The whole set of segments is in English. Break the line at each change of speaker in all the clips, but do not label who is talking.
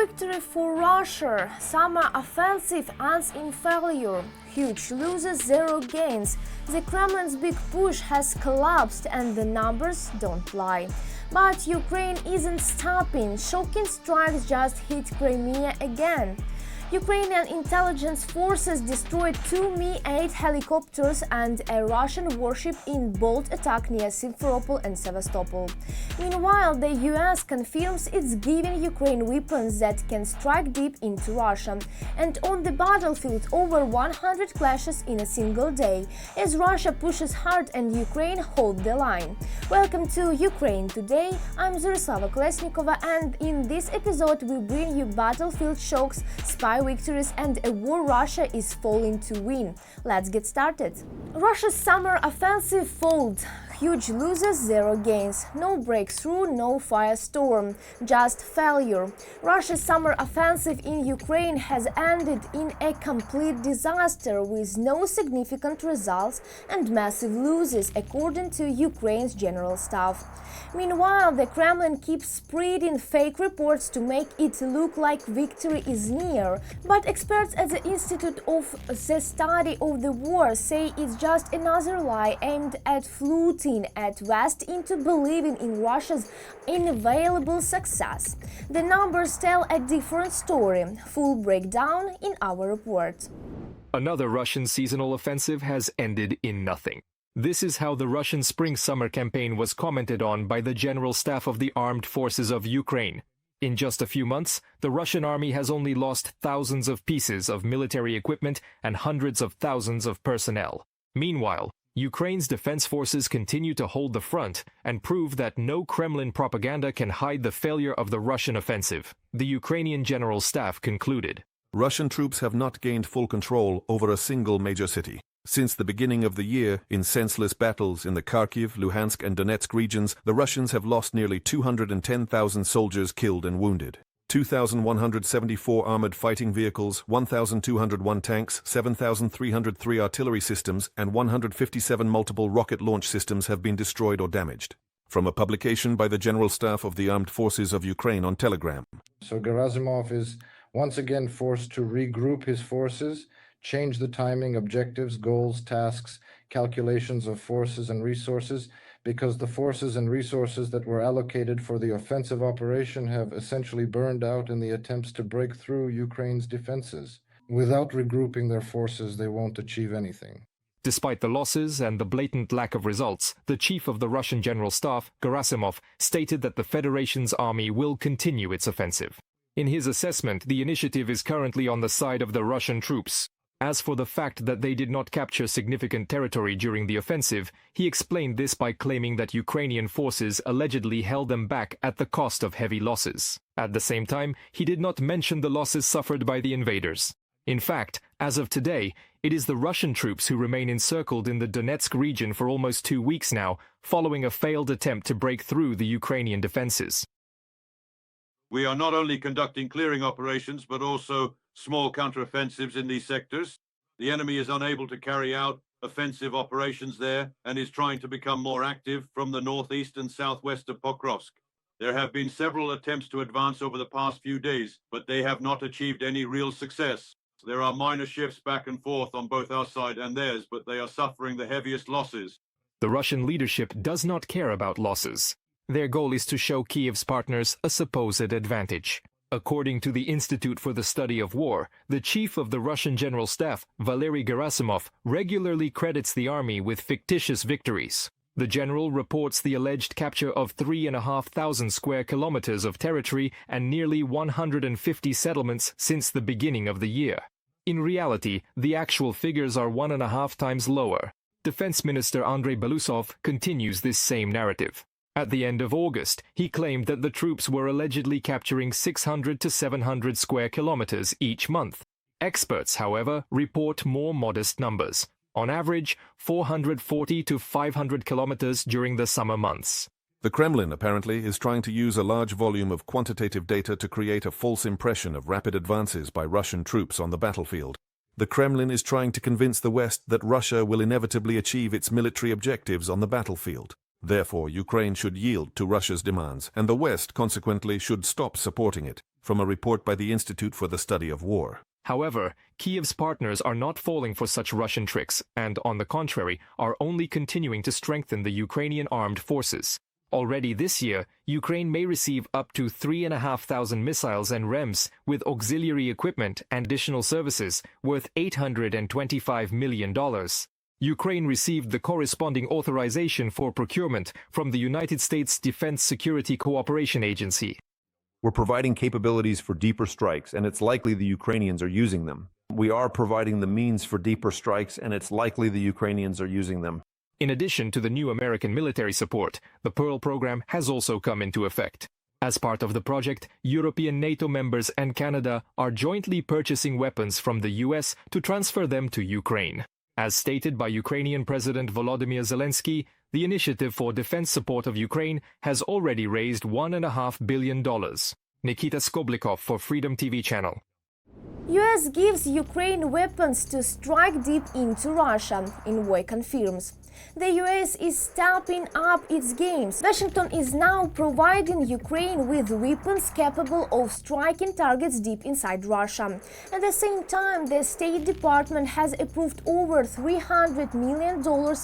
victory for Russia. Summer offensive ends in failure. Huge losses, zero gains. The Kremlin's big push has collapsed and the numbers don't lie. But Ukraine isn't stopping. Shocking strikes just hit Crimea again. Ukrainian intelligence forces destroyed two Mi-8 helicopters and a Russian warship in bold attack near Simferopol and Sevastopol. Meanwhile, the US confirms it's giving Ukraine weapons that can strike deep into Russia. And on the battlefield, over 100 clashes in a single day, as Russia pushes hard and Ukraine hold the line. Welcome to Ukraine Today. I'm Zurislava Kolesnikova, and in this episode we bring you battlefield shocks, spy victories and a war Russia is falling to win. Let's get started. Russia's summer offensive failed. Huge losses, zero gains. No breakthrough, no firestorm, just failure. Russia's summer offensive in Ukraine has ended in a complete disaster with no significant results and massive losses, according to Ukraine's general staff. Meanwhile, the Kremlin keeps spreading fake reports to make it look like victory is near. But experts at the Institute of the Study of the War say it's just another lie aimed at fluting at West into believing in Russia's inavailable success. The numbers tell a different story. Full breakdown in our report.
Another Russian seasonal offensive has ended in nothing. This is how the Russian spring-summer campaign was commented on by the General Staff of the Armed Forces of Ukraine. In just a few months, the Russian army has only lost thousands of pieces of military equipment and hundreds of thousands of personnel. Meanwhile, Ukraine's defense forces continue to hold the front and prove that no Kremlin propaganda can hide the failure of the Russian offensive, the Ukrainian General Staff concluded.
Russian troops have not gained full control over a single major city. Since the beginning of the year, in senseless battles in the Kharkiv, Luhansk and Donetsk regions, the Russians have lost nearly 210,000 soldiers killed and wounded. 2,174 armored fighting vehicles, 1,201 tanks, 7,303 artillery systems, and 157 multiple rocket launch systems have been destroyed or damaged. From a publication by the General Staff of the Armed Forces of Ukraine on Telegram.
So Gerasimov is once again forced to regroup his forces, change the timing, objectives, goals, tasks, calculations of forces and resources, because the forces and resources that were allocated for the offensive operation have essentially burned out in the attempts to break through Ukraine's defenses. Without regrouping their forces, they won't achieve anything.
Despite the losses and the blatant lack of results, the chief of the Russian General Staff, Gerasimov, stated that the Federation's army will continue its offensive. In his assessment, the initiative is currently on the side of the Russian troops. As for the fact that they did not capture significant territory during the offensive, he explained this by claiming that Ukrainian forces allegedly held them back at the cost of heavy losses. At the same time, he did not mention the losses suffered by the invaders. In fact, as of today, it is the Russian troops who remain encircled in the Donetsk region for almost 2 weeks now, following a failed attempt to break through the Ukrainian defenses.
We are not only conducting clearing operations, but also small counteroffensives in these sectors. The enemy is unable to carry out offensive operations there and is trying to become more active from the northeast and southwest of Pokrovsk. There have been several attempts to advance over the past few days, but they have not achieved any real success. There are minor shifts back and forth on both our side and theirs, but they are suffering the heaviest losses.
The Russian leadership does not care about losses. Their goal is to show Kiev's partners a supposed advantage. According to the Institute for the Study of War, the chief of the Russian General Staff, Valery Gerasimov, regularly credits the army with fictitious victories. The general reports the alleged capture of 3,500 square kilometers of territory and nearly 150 settlements since the beginning of the year. In reality, the actual figures are 1.5 times lower. Defense Minister Andrei Belousov continues this same narrative. At the end of August, he claimed that the troops were allegedly capturing 600 to 700 square kilometers each month. Experts, however, report more modest numbers. On average, 440 to 500 kilometers during the summer months.
The Kremlin, apparently, is trying to use a large volume of quantitative data to create a false impression of rapid advances by Russian troops on the battlefield. The Kremlin is trying to convince the West that Russia will inevitably achieve its military objectives on the battlefield. Therefore, Ukraine should yield to Russia's demands, and the West, consequently, should stop supporting it. from a report by the Institute for the Study of War.
However, Kiev's partners are not falling for such Russian tricks and, on the contrary, are only continuing to strengthen the Ukrainian armed forces. Already this year, Ukraine may receive up to 3,500 missiles and REMS with auxiliary equipment and additional services worth $825 million. Ukraine received the corresponding authorization for procurement from the United States Defense Security Cooperation Agency.
We're providing capabilities for deeper strikes, and it's likely the Ukrainians are using them. We are providing the means for deeper strikes, and it's likely the Ukrainians are using them.
In addition to the new American military support, the Pearl program has also come into effect. As part of the project, European NATO members and Canada are jointly purchasing weapons from the US to transfer them to Ukraine. As stated by Ukrainian President Volodymyr Zelensky, the initiative for defense support of Ukraine has already raised $1.5 billion. Nikita Skoblikov for Freedom TV channel.
US gives Ukraine weapons to strike deep into Russia, Envoy confirms. The US is stepping up its games. Washington is now providing Ukraine with weapons capable of striking targets deep inside Russia. At the same time, the State Department has approved over $300 million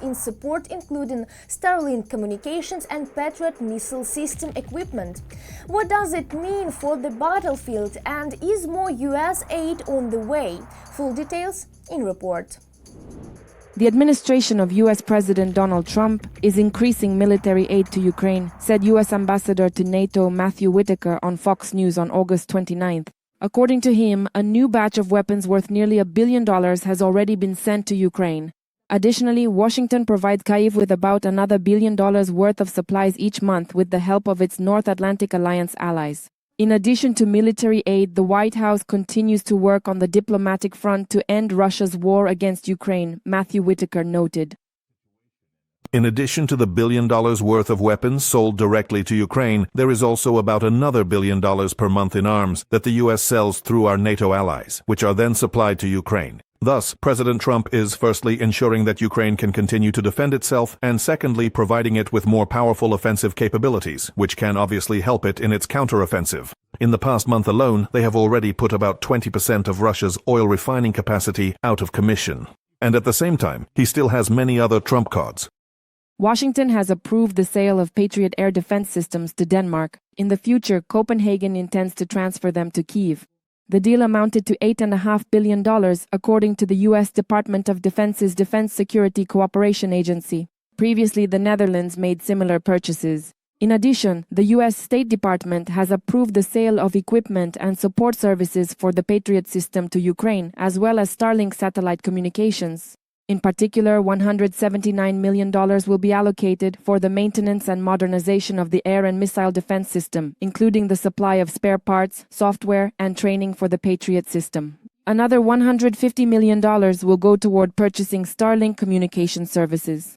in support, including Starlink communications and Patriot missile system equipment. What does it mean for the battlefield, and is more US aid on the way? Full details in report.
The administration of U.S. President Donald Trump is increasing military aid to Ukraine, said U.S. Ambassador to NATO Matthew Whitaker on Fox News on August 29th. According to him, a new batch of weapons worth nearly $1 billion has already been sent to Ukraine. Additionally, Washington provides Kyiv with about another $1 billion worth of supplies each month with the help of its North Atlantic Alliance allies. In addition to military aid, the White House continues to work on the diplomatic front to end Russia's war against Ukraine, Matthew Whitaker noted.
In addition to the $1 billion worth of weapons sold directly to Ukraine, there is also about another $1 billion per month in arms that the U.S. sells through our NATO allies, which are then supplied to Ukraine. Thus, President Trump is firstly ensuring that Ukraine can continue to defend itself, and secondly providing it with more powerful offensive capabilities, which can obviously help it in its counteroffensive. In the past month alone, they have already put about 20% of Russia's oil refining capacity out of commission. And at the same time, he still has many other trump cards.
Washington has approved the sale of Patriot air defense systems to Denmark. In the future, Copenhagen intends to transfer them to Kyiv. The deal amounted to $8.5 billion, according to the U.S. Department of Defense's Defense Security Cooperation Agency. Previously, the Netherlands made similar purchases. In addition, the U.S. State Department has approved the sale of equipment and support services for the Patriot system to Ukraine, as well as Starlink satellite communications. In particular, $179 million will be allocated for the maintenance and modernization of the air and missile defense system, including the supply of spare parts, software, and training for the Patriot system. Another $150 million will go toward purchasing Starlink communication services.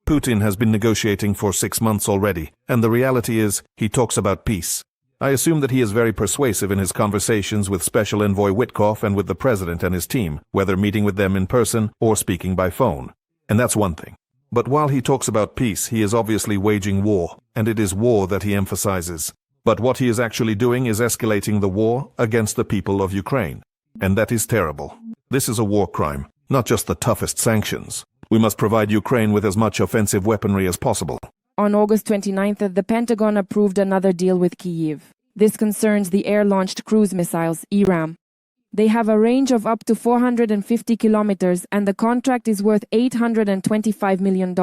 Putin has been negotiating for 6 months already, and the reality is, he talks about peace. I assume that he is very persuasive in his conversations with Special Envoy Witkoff and with the President and his team, whether meeting with them in person or speaking by phone. And that's one thing. But while he talks about peace, he is obviously waging war, and it is war that he emphasizes. But what he is actually doing is escalating the war against the people of Ukraine. And that is terrible. This is a war crime, not just the toughest sanctions. We must provide Ukraine with as much offensive weaponry as possible.
On August 29th, the Pentagon approved another deal with Kyiv. This concerns the air-launched cruise missiles, ERAM. They have a range of up to 450 kilometers, and the contract is worth $825 million.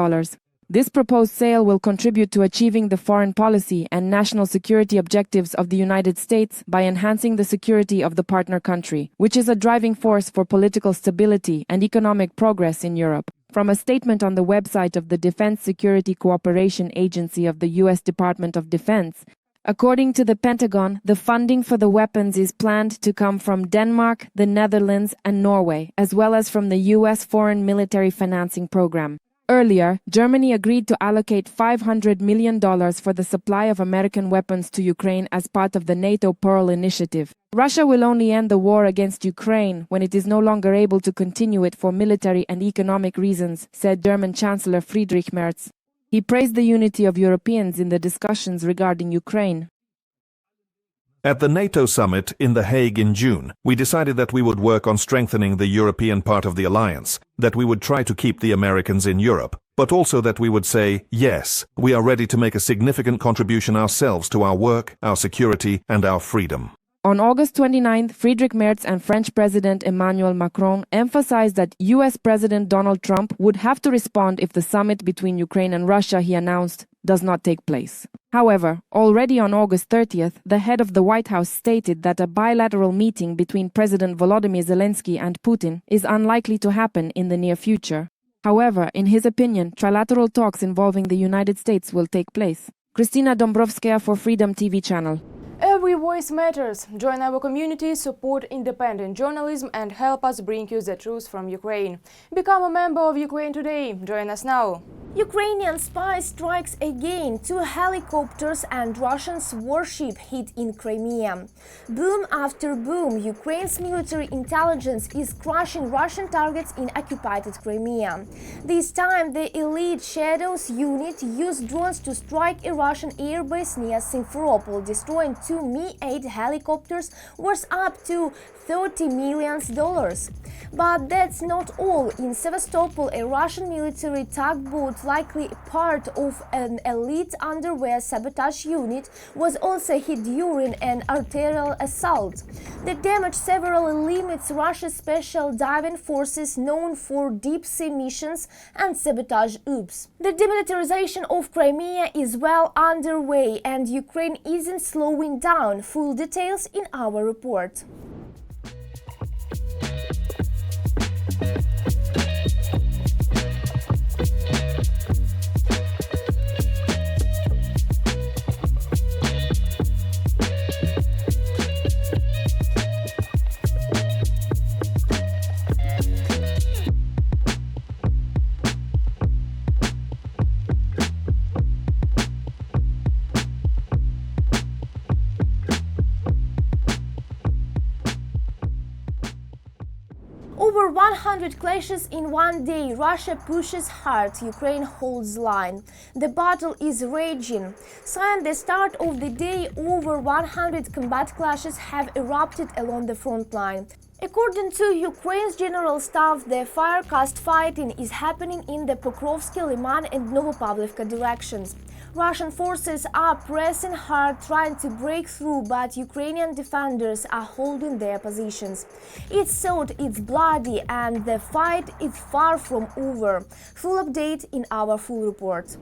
This proposed sale will contribute to achieving the foreign policy and national security objectives of the United States by enhancing the security of the partner country, which is a driving force for political stability and economic progress in Europe. From a statement on the website of the Defense Security Cooperation Agency of the U.S. Department of Defense, according to the Pentagon, the funding for the weapons is planned to come from Denmark, the Netherlands, and Norway, as well as from the U.S. Foreign Military Financing Program. Earlier, Germany agreed to allocate $500 million for the supply of American weapons to Ukraine as part of the NATO Pearl initiative. Russia will only end the war against Ukraine when it is no longer able to continue it for military and economic reasons, said German Chancellor Friedrich Merz. He praised the unity of Europeans in the discussions regarding Ukraine.
At the NATO summit in The Hague in June, we decided that we would work on strengthening the European part of the alliance, that we would try to keep the Americans in Europe, but also that we would say, yes, we are ready to make a significant contribution ourselves to our work, our security, and our freedom.
On August 29, Friedrich Merz and French President Emmanuel Macron emphasized that US President Donald Trump would have to respond if the summit between Ukraine and Russia he announced does not take place. However, already on August 30th, the head of the White House stated that a bilateral meeting between President Volodymyr Zelensky and Putin is unlikely to happen in the near future. However, in his opinion, trilateral talks involving the United States will take place. Kristina Dombrovskaya for Freedom TV channel.
Every voice matters. Join our community, support independent journalism and help us bring you the truth from Ukraine. Become a member of Ukraine today. Join us now.
Ukrainian spy strikes again. 2 helicopters and Russians' warship hit in Crimea. Boom after boom, Ukraine's military intelligence is crushing Russian targets in occupied Crimea. This time, the elite Shadows unit used drones to strike a Russian airbase near Sevastopol, destroying 2 Mi-8 helicopters worth up to $30 million. But that's not all. In Sevastopol, a Russian military tugboat, likely part of an elite underwear sabotage unit, was also hit during an arterial assault. The damage severely limits Russia's special diving forces known for deep-sea missions and sabotage ops. The demilitarization of Crimea is well underway and Ukraine isn't slowing down. Full details in our report. Over 100 clashes in one day. Russia pushes hard, Ukraine holds line. The battle is raging. Since the start of the day, over 100 combat clashes have erupted along the front line. According to Ukraine's general staff, the fire-cast fighting is happening in the Pokrovsky, Liman and Novopavlivka directions. Russian forces are pressing hard, trying to break through, but Ukrainian defenders are holding their positions. It's thought it's bloody and the fight is far from over. Full update in our full report.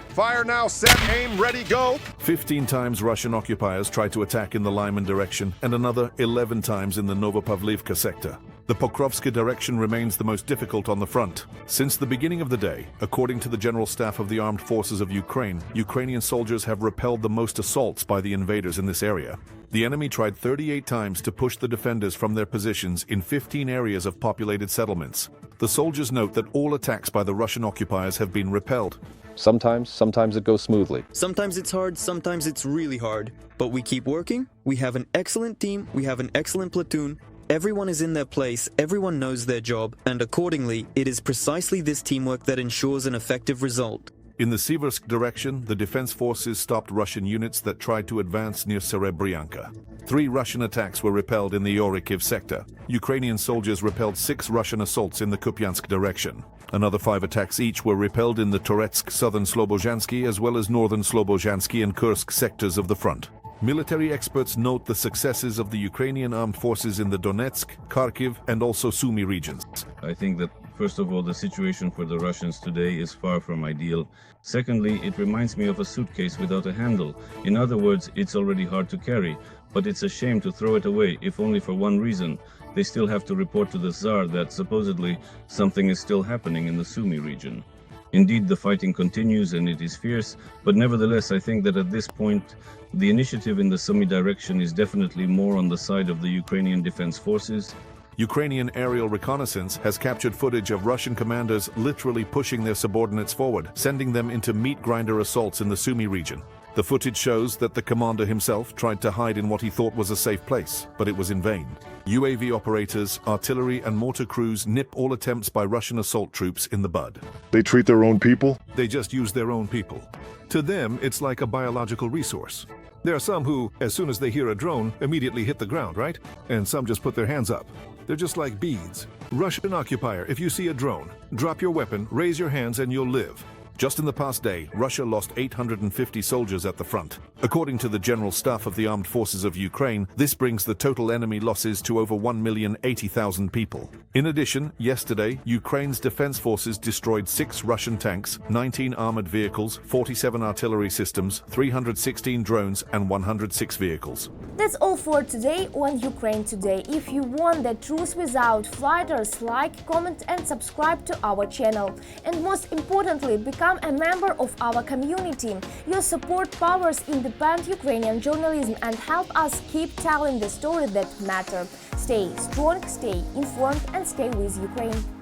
Fire now, set, aim, ready, go.
15 times Russian occupiers tried to attack in the Lyman direction and another 11 times in the Novopavlivka sector. The Pokrovsky direction remains the most difficult on the front. Since the beginning of the day, according to the General Staff of the Armed Forces of Ukraine, Ukrainian soldiers have repelled the most assaults by the invaders in this area. The enemy tried 38 times to push the defenders from their positions in 15 areas of populated settlements. The soldiers note that all attacks by the Russian occupiers have been repelled.
Sometimes it goes smoothly.
Sometimes it's hard, sometimes it's really hard. But we keep working, we have an excellent team, we have an excellent platoon. Everyone is in their place, everyone knows their job, and accordingly, it is precisely this teamwork that ensures an effective result.
In the Siversk direction, the defense forces stopped Russian units that tried to advance near Serebryanka. 3 Russian attacks were repelled in the Orikhiv sector. Ukrainian soldiers repelled 6 Russian assaults in the Kupiansk direction. Another 5 attacks each were repelled in the Toretsk, southern Slobozhansky, as well as northern Slobozhansky and Kursk sectors of the front. Military experts note the successes of the Ukrainian armed forces in the Donetsk, Kharkiv, and also Sumy regions.
I think that, first of all, the situation for the Russians today is far from ideal. Secondly, it reminds me of a suitcase without a handle. In other words, it's already hard to carry, but it's a shame to throw it away, if only for one reason. They still have to report to the Tsar that supposedly something is still happening in the Sumy region. Indeed, the fighting continues and it is fierce, but nevertheless, I think that at this point, the initiative in the Sumy direction is definitely more on the side of the Ukrainian defense forces.
Ukrainian aerial reconnaissance has captured footage of Russian commanders literally pushing their subordinates forward, sending them into meat grinder assaults in the Sumy region. The footage shows that the commander himself tried to hide in what he thought was a safe place, but it was in vain. UAV operators, artillery and mortar crews nip all attempts by Russian assault troops in the bud.
They treat their own people?
They just use their own people. To them, it's like a biological resource. There are some who, as soon as they hear a drone, immediately hit the ground, right? And some just put their hands up. They're just like beads. Russian occupier, if you see a drone, drop your weapon, raise your hands, and you'll live. Just in the past day, Russia lost 850 soldiers at the front. According to the General Staff of the Armed Forces of Ukraine, this brings the total enemy losses to over 1,080,000 people. In addition, yesterday, Ukraine's defense forces destroyed 6 Russian tanks, 19 armored vehicles, 47 artillery systems, 316 drones, and 106 vehicles.
That's all for today on Ukraine Today. If you want the truth without fighters, like, comment and subscribe to our channel. And most importantly, become a member of our community. Your support powers independent Ukrainian journalism and help us keep telling the stories that matter. Stay strong, stay informed and stay with Ukraine.